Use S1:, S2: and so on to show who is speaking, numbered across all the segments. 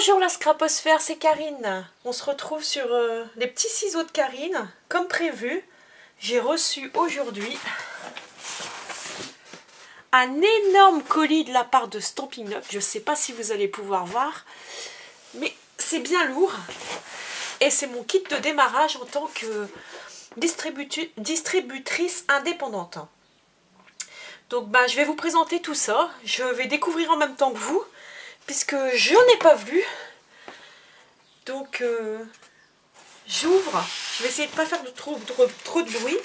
S1: Bonjour la scraposphère, c'est Karine. On se retrouve sur les petits ciseaux de Karine. Comme prévu, j'ai reçu aujourd'hui un énorme colis de la part de Stampin' Up. Je ne sais pas si vous allez pouvoir voir, mais c'est bien lourd. Et c'est mon kit de démarrage en tant que distributrice indépendante. Donc je vais vous présenter tout ça. Je vais découvrir en même temps que vous, puisque je n'en ai pas vu. Donc j'ouvre. Je vais essayer de ne pas faire trop de bruit.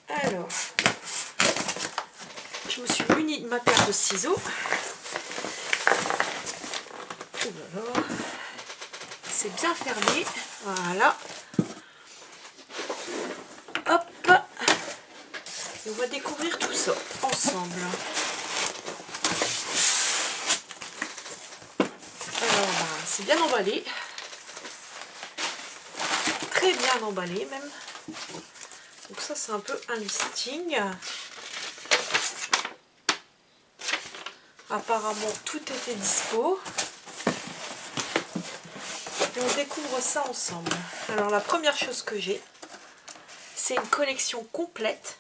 S1: Alors, je me suis munie de ma paire de ciseaux. Oh là là. C'est bien fermé. Voilà. Hop. Et on va découvrir tout ça ensemble. Alors, c'est bien emballé. Très bien emballé même. Donc ça, c'est un peu un listing. Apparemment, tout était dispo. Et on découvre ça ensemble. Alors, la première chose que j'ai, c'est une collection complète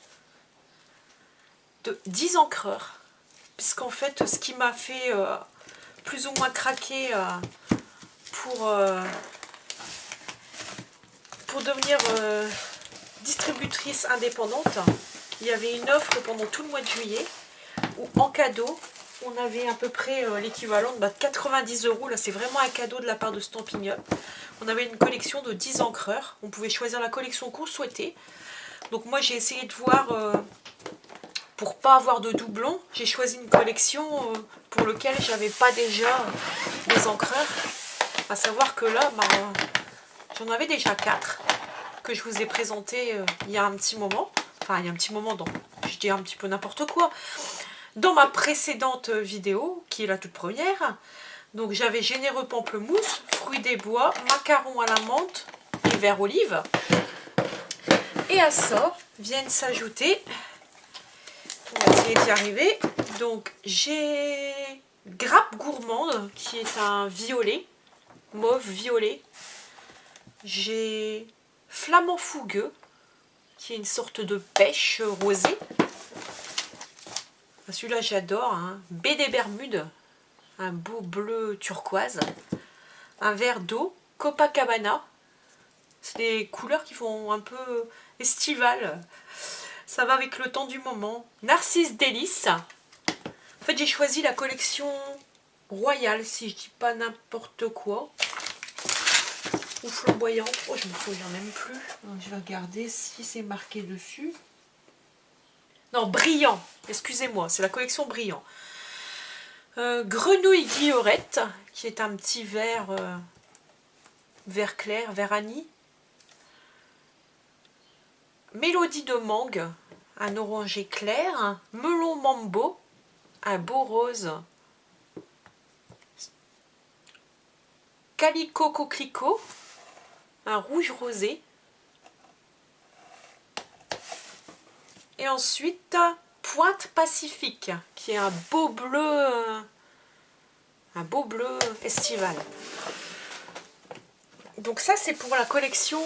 S1: de 10 encreurs. Puisqu'en fait, ce qui m'a fait plus ou moins craquer pour devenir distributrice indépendante, il y avait une offre pendant tout le mois de juillet où en cadeau, on avait à peu près l'équivalent de 90 €. Là, c'est vraiment un cadeau de la part de Stampin' Up. On avait une collection de 10 encreurs. On pouvait choisir la collection qu'on souhaitait. Donc moi, j'ai essayé de voir, pour pas avoir de doublons, j'ai choisi une collection pour laquelle j'avais pas déjà des encreurs. À savoir que là, j'en avais déjà 4 que je vous ai présenté il y a un petit moment. Enfin, il y a un petit moment, je dis un petit peu n'importe quoi. Dans ma précédente vidéo, qui est la toute première, donc j'avais généreux pamplemousse, fruits des bois, macarons à la menthe et vert olive. Et à ça viennent s'ajouter, on va essayer d'y arriver, donc j'ai grappe gourmande qui est un violet, mauve violet. J'ai flamand fougueux qui est une sorte de pêche rosée. Celui-là j'adore, hein. Baie des Bermudes, un beau bleu turquoise. Un verre d'eau, Copacabana. C'est des couleurs qui font un peu estival. Ça va avec le temps du moment. Narcisse délice. En fait, j'ai choisi la collection royale, si je dis pas n'importe quoi. Ou flamboyant. Oh, je me souviens même plus. Donc, je vais regarder si c'est marqué dessus. Non, brillant. Excusez-moi, c'est la collection brillant. Grenouille guillorette, qui est un petit vert, vert clair, vert anis. Mélodie de mangue, un orangé clair. Melon mambo, un beau rose. Calico coquelicot, un rouge rosé. Et ensuite, Pointe Pacifique, qui est un beau bleu estival. Donc ça, c'est pour la collection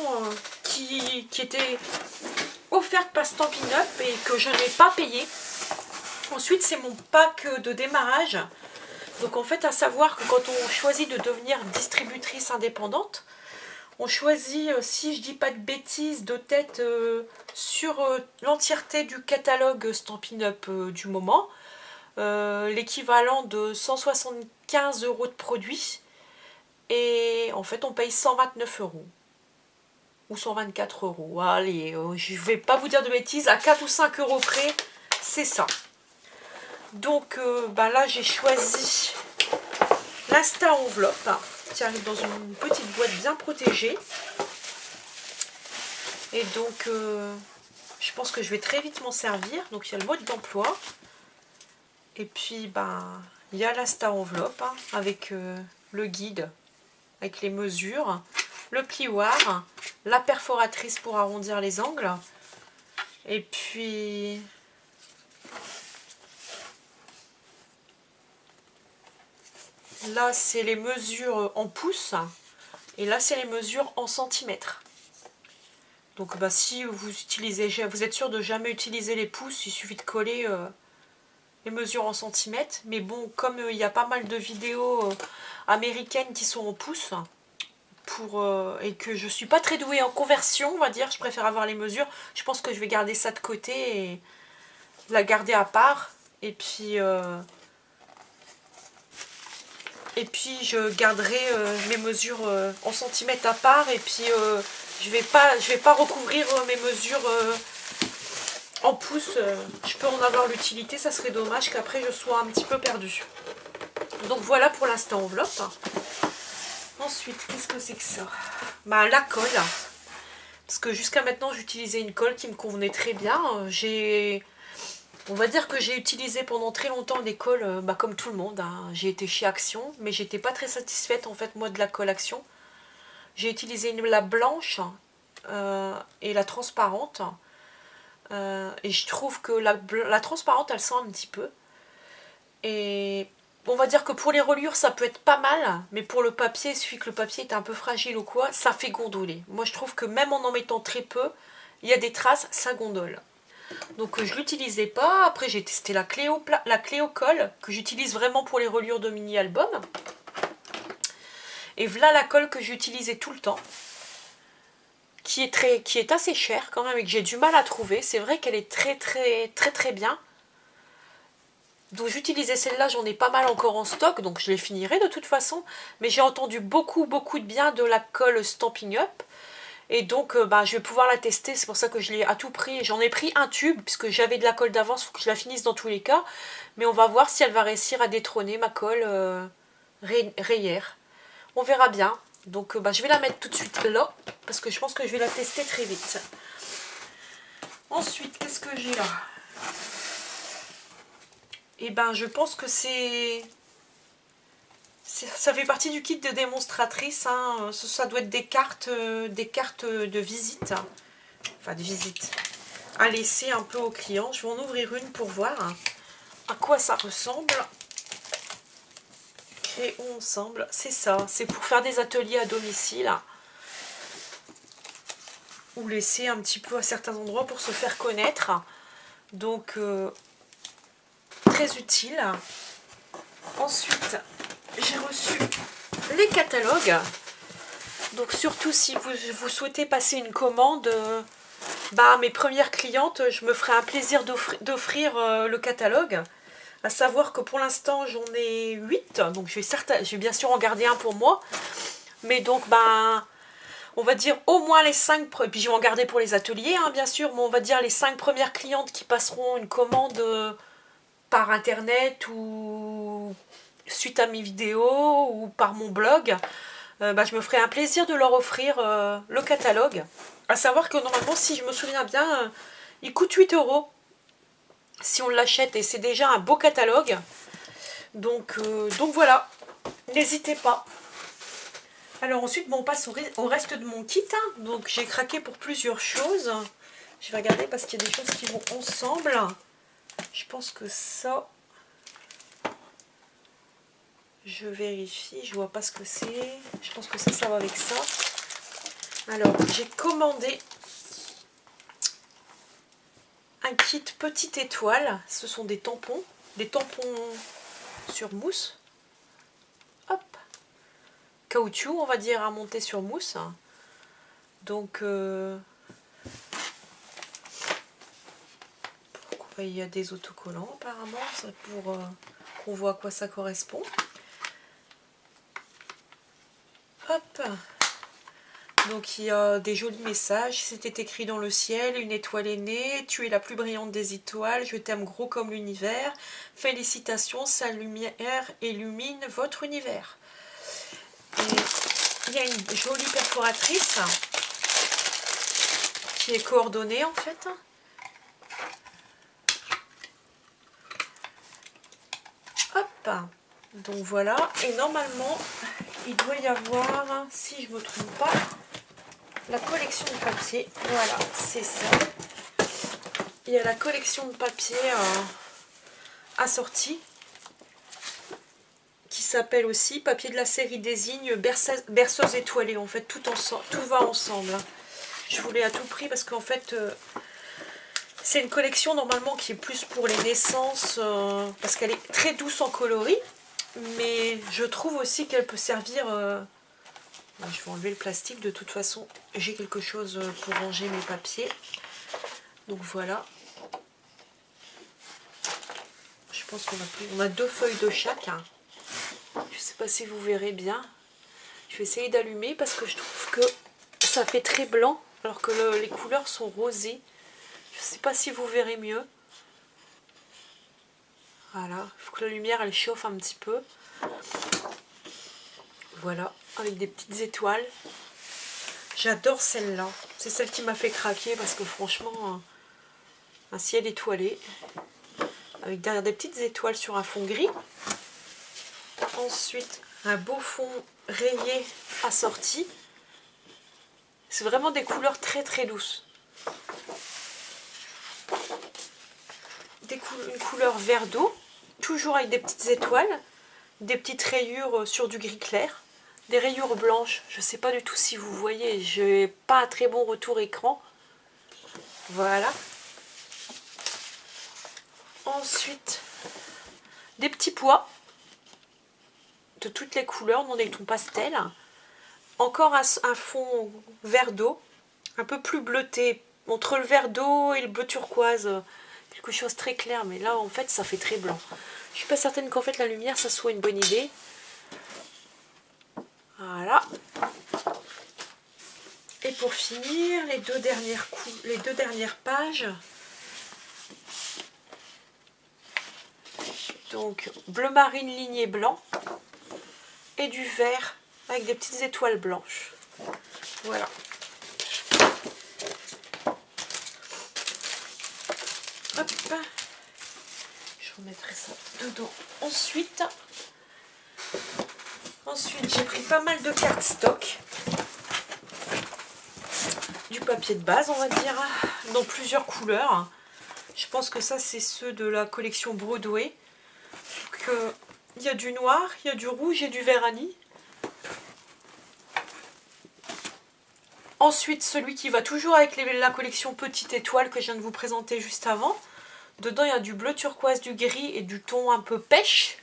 S1: qui était offerte par Stampin' Up et que je n'ai pas payé. Ensuite, c'est mon pack de démarrage. Donc en fait, à savoir que quand on choisit de devenir distributrice indépendante, on choisit, si je dis pas de bêtises, de tête sur l'entièreté du catalogue Stampin' Up du moment, l'équivalent de 175 € de produits. Et en fait, on paye 129 € ou 124 €. Allez, je ne vais pas vous dire de bêtises, à 4 ou 5 € près, c'est ça. Donc là, j'ai choisi l'Insta enveloppe qui arrive dans une petite boîte bien protégée. Et donc, je pense que je vais très vite m'en servir. Donc, il y a le mode d'emploi. Et puis, il y a l'Insta enveloppe avec le guide, avec les mesures, le plioir, la perforatrice pour arrondir les angles. Et puis... Là, c'est les mesures en pouces. Et là, c'est les mesures en centimètres. Donc, bah, si vous êtes sûr de jamais utiliser les pouces, il suffit de coller les mesures en centimètres. Mais bon, comme il y a pas mal de vidéos américaines qui sont en pouces, et que je suis pas très douée en conversion, on va dire, je préfère avoir les mesures. Je pense que je vais garder ça de côté et la garder à part. Et puis je garderai mes mesures en centimètres à part. Et puis je vais pas recouvrir mes mesures en pouces. Je peux en avoir l'utilité, ça serait dommage qu'après je sois un petit peu perdue. Donc voilà pour l'instant enveloppe. Ensuite, qu'est-ce que c'est que ça? Bah, la colle. Parce que jusqu'à maintenant, j'utilisais une colle qui me convenait très bien. On va dire que j'ai utilisé pendant très longtemps des colles comme tout le monde. Hein. J'ai été chez Action, mais j'étais pas très satisfaite en fait moi de la colle Action. J'ai utilisé la blanche et la transparente. Et je trouve que la transparente, elle sent un petit peu. Et on va dire que pour les reliures, ça peut être pas mal. Mais pour le papier, il suffit que le papier est un peu fragile ou quoi, ça fait gondoler. Moi, je trouve que même en mettant très peu, il y a des traces, ça gondole. Donc je l'utilisais pas. Après j'ai testé la Cléo colle que j'utilise vraiment pour les reliures de mini-album. Et voilà la colle que j'utilisais tout le temps. Qui est assez chère quand même et que j'ai du mal à trouver. C'est vrai qu'elle est très bien. Donc j'utilisais celle-là, j'en ai pas mal encore en stock, donc je les finirai de toute façon. Mais j'ai entendu beaucoup de bien de la colle Stampin' Up. Et donc, je vais pouvoir la tester. C'est pour ça que je l'ai à tout prix. J'en ai pris un tube, puisque j'avais de la colle d'avance. Il faut que je la finisse dans tous les cas. Mais on va voir si elle va réussir à détrôner ma colle rayère. On verra bien. Donc, je vais la mettre tout de suite là. Parce que je pense que je vais la tester très vite. Ensuite, qu'est-ce que j'ai là? Et je pense que ça fait partie du kit de démonstratrice. Hein. Ça doit être des cartes de visite. Enfin, de visite. À laisser un peu au client. Je vais en ouvrir une pour voir à quoi ça ressemble. Créons ensemble. C'est ça. C'est pour faire des ateliers à domicile. Ou laisser un petit peu à certains endroits pour se faire connaître. Donc, très utile. Ensuite, j'ai reçu les catalogues. Donc surtout si vous souhaitez passer une commande, à mes premières clientes, je me ferai un plaisir d'offrir le catalogue. À savoir que pour l'instant j'en ai 8, donc je vais bien sûr en garder un pour moi. Mais donc on va dire au moins les 5, et puis je vais en garder pour les ateliers hein, bien sûr, mais on va dire les 5 premières clientes qui passeront une commande par internet ou suite à mes vidéos ou par mon blog, je me ferai un plaisir de leur offrir le catalogue. À savoir que normalement, si je me souviens bien, il coûte 8 € si on l'achète et c'est déjà un beau catalogue. Donc voilà, n'hésitez pas. Alors ensuite, on passe au reste de mon kit. Donc j'ai craqué pour plusieurs choses. Je vais regarder parce qu'il y a des choses qui vont ensemble. Je pense que ça... Je vérifie, je vois pas ce que c'est. Je pense que ça va avec ça. Alors, j'ai commandé un kit petite étoile. Ce sont des tampons sur mousse. Hop. Caoutchouc, on va dire, à monter sur mousse. Donc, il y a des autocollants apparemment, pour qu'on voit à quoi ça correspond. Hop. Donc il y a des jolis messages. C'était écrit dans le ciel, une étoile est née, tu es la plus brillante des étoiles, je t'aime gros comme l'univers. Félicitations, sa lumière illumine votre univers. Et il y a une jolie perforatrice qui est coordonnée en fait. Hop. Donc voilà. Et normalement, il doit y avoir, si je ne me trompe pas, la collection de papier. Voilà, c'est ça. Il y a la collection de papier assortie qui s'appelle aussi papier de la série Désigne, berceuse étoilée. En fait, tout va ensemble. Je voulais à tout prix parce qu'en fait, c'est une collection normalement qui est plus pour les naissances, parce qu'elle est très douce en coloris. Mais je trouve aussi qu'elle peut servir... je vais enlever le plastique, de toute façon, j'ai quelque chose pour ranger mes papiers. Donc voilà. Je pense qu'on a 2 feuilles de chaque. Hein. Je ne sais pas si vous verrez bien. Je vais essayer d'allumer parce que je trouve que ça fait très blanc alors que les couleurs sont rosées. Je ne sais pas si vous verrez mieux. Voilà, il faut que la lumière elle chauffe un petit peu. Voilà, avec des petites étoiles. J'adore celle-là. C'est celle qui m'a fait craquer parce que franchement, un ciel étoilé. Avec derrière des petites étoiles sur un fond gris. Ensuite, un beau fond rayé assorti. C'est vraiment des couleurs très très douces. Une couleur vert d'eau, toujours avec des petites étoiles, des petites rayures sur du gris clair, des rayures blanches. Je ne sais pas du tout si vous voyez, je n'ai pas un très bon retour écran. Voilà. Ensuite, des petits pois de toutes les couleurs, dans des tons pastels. Encore un fond vert d'eau, un peu plus bleuté, entre le vert d'eau et le bleu turquoise, quelque chose très clair, mais là en fait ça fait très blanc. Je suis pas certaine qu'en fait la lumière ça soit une bonne idée. Voilà. Et pour finir, les deux dernières pages. Donc bleu marine ligné blanc et du vert avec des petites étoiles blanches. Voilà. Hop. Je remettrai ça dedans. Ensuite j'ai pris pas mal de cartes stock. Du papier de base, on va dire, dans plusieurs couleurs. Je pense que ça, c'est ceux de la collection Broadway. Il y a du noir, il y a du rouge et du vert anis. Ensuite, celui qui va toujours avec la collection Petite Étoile que je viens de vous présenter juste avant. Dedans, il y a du bleu turquoise, du gris et du ton un peu pêche.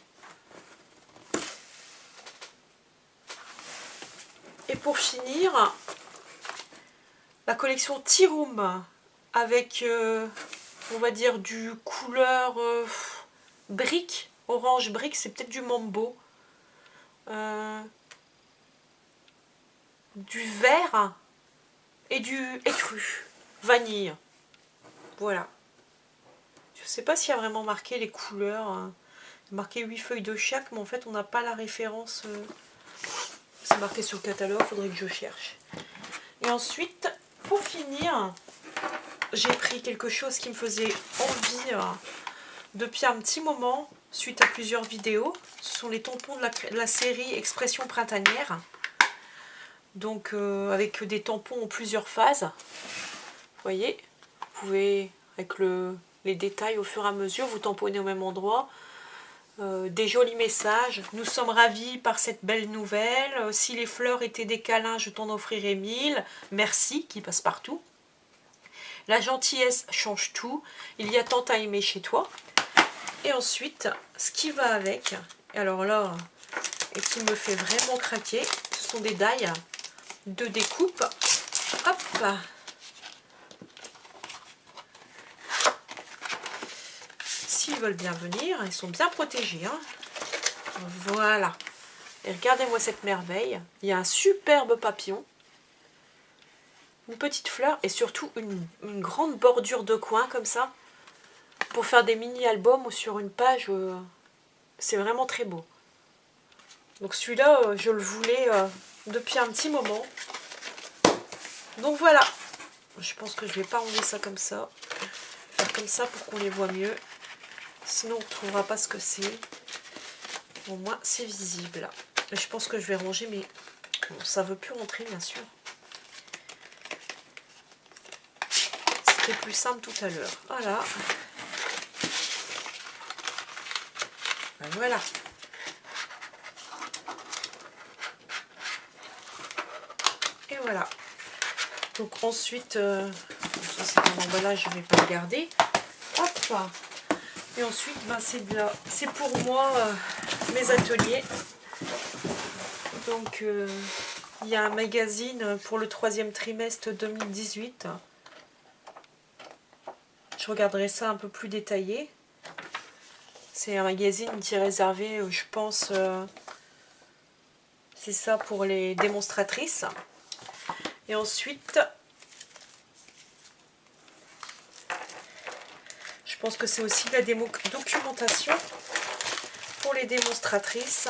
S1: Et pour finir, la collection Tea Room avec, on va dire, du couleur brique, orange brique, c'est peut-être du mambo. Du vert et du écru, vanille. Voilà. Je ne sais pas s'il y a vraiment marqué les couleurs. Marqué 8 feuilles de chaque, mais en fait on n'a pas la référence. C'est marqué sur le catalogue, il faudrait que je cherche. Et ensuite, pour finir, j'ai pris quelque chose qui me faisait envie depuis un petit moment, suite à plusieurs vidéos. Ce sont les tampons de la série Expression printanière. Donc avec des tampons en plusieurs phases. Vous voyez, vous pouvez, avec les détails au fur et à mesure, vous tamponner au même endroit. Des jolis messages. Nous sommes ravis par cette belle nouvelle. Si les fleurs étaient des câlins, je t'en offrirai 1000. Merci, qui passe partout. La gentillesse change tout. Il y a tant à aimer chez toi. Et ensuite, ce qui va avec, alors là, et qui me fait vraiment craquer, ce sont des die de découpe. Hop! S'ils veulent bien venir, ils sont bien protégés. Hein. Voilà. Et regardez-moi cette merveille. Il y a un superbe papillon. Une petite fleur et surtout une grande bordure de coin comme ça. Pour faire des mini-albums ou sur une page. C'est vraiment très beau. Donc celui-là, je le voulais depuis un petit moment. Donc voilà. Je pense que je vais pas enlever ça comme ça. Faire comme ça pour qu'on les voit mieux. Sinon on ne trouvera pas ce que c'est. Au moins c'est visible. Et je pense que je vais ranger, mais bon, ça ne veut plus rentrer bien sûr. C'était plus simple tout à l'heure. Voilà. Ben voilà. Voilà. Donc ensuite, ça c'est un emballage, je ne vais pas le garder. Hop. Et ensuite, ben, c'est pour moi mes ateliers. Donc il y a un magazine pour le 3e trimestre 2018. Je regarderai ça un peu plus détaillé. C'est un magazine qui est réservé, je pense, c'est ça pour les démonstratrices. Et ensuite, je pense que c'est aussi la documentation pour les démonstratrices.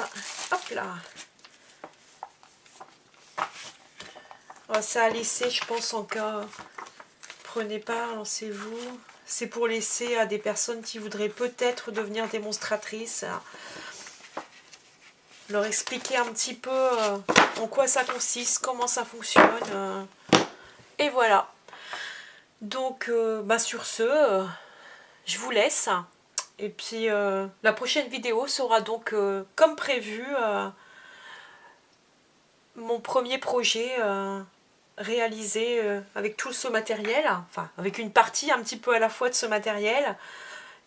S1: Hop là. Oh, ça a laissé, je pense, en cas, prenez pas, lancez-vous. C'est pour laisser à des personnes qui voudraient peut-être devenir démonstratrices, leur expliquer un petit peu en quoi ça consiste, comment ça fonctionne. Et voilà. Donc, bah sur ce, je vous laisse. Et puis, la prochaine vidéo sera donc, comme prévu, mon premier projet réalisé avec tout ce matériel. Enfin, avec une partie un petit peu à la fois de ce matériel.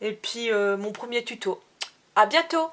S1: Et puis, mon premier tuto. À bientôt!